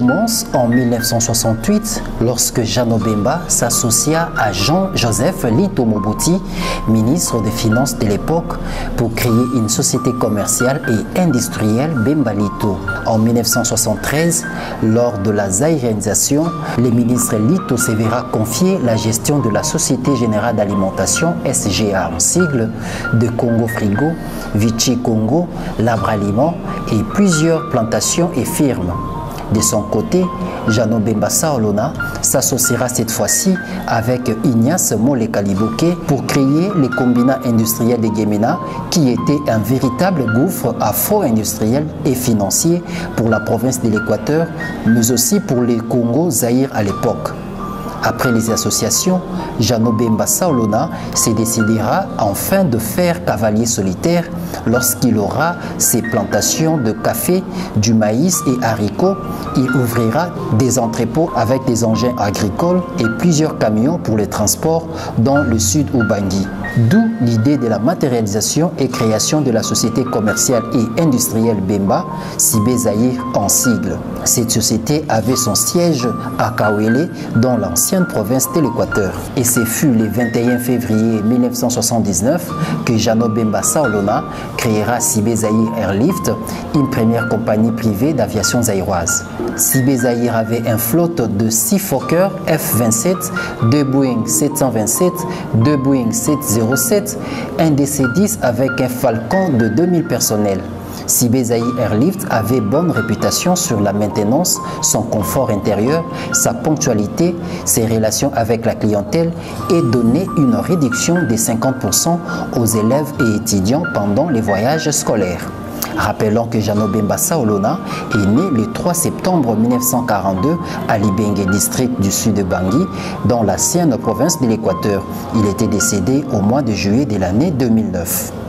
commence en 1968 lorsque Jeannot Bemba s'associa à Jean-Joseph Lito Mobuti, ministre des Finances de l'époque, pour créer une société commerciale et industrielle Bemba Lito. En 1973, lors de la zaïrianisation, le ministre Lito se verra confier la gestion de la Société Générale d'Alimentation SGA en sigle de Congo Frigo, Vichy Congo, Labraliment et plusieurs plantations et firmes. De son côté, Jeannot Bemba Saolona s'associera cette fois-ci avec Ignace Molekaliboke pour créer les combinats industriels de Gemena qui était un véritable gouffre afro-industriel et financier pour la province de l'Équateur, mais aussi pour les Congo-Zaïre à l'époque. Après les associations, Jeannot Bemba Saolona se décidera enfin de faire cavalier solitaire lorsqu'il aura ses plantations de café, du maïs et haricots. Il ouvrira des entrepôts avec des engins agricoles et plusieurs camions pour les transports dans le sud Ubangi. D'où l'idée de la matérialisation et création de la société commerciale et industrielle Bemba, Sibé Zaïre en sigle. Cette société avait son siège à Kawele dans l'ancienne province de l'Équateur. Et ce fut le 21 février 1979 que Jeannot Bemba Saolona créera Sibé Zaïre Airlift, une première compagnie privée d'aviation zaïroise. Sibé Zaïre avait une flotte de 6 Fokker F-27, 2 Boeing 727, 2 Boeing 707, un DC-10 avec un Falcon de 2000 personnels. Sibé Zaïre Airlift avait bonne réputation sur la maintenance, son confort intérieur, sa ponctualité, ses relations avec la clientèle et donnait une réduction de 50% aux élèves et étudiants pendant les voyages scolaires. Rappelons que Jeannot Bemba Saolona est né le 3 septembre 1942 à Libenge, district du sud de Bangui, dans l'ancienne province de l'Équateur. Il était décédé au mois de juillet de l'année 2009.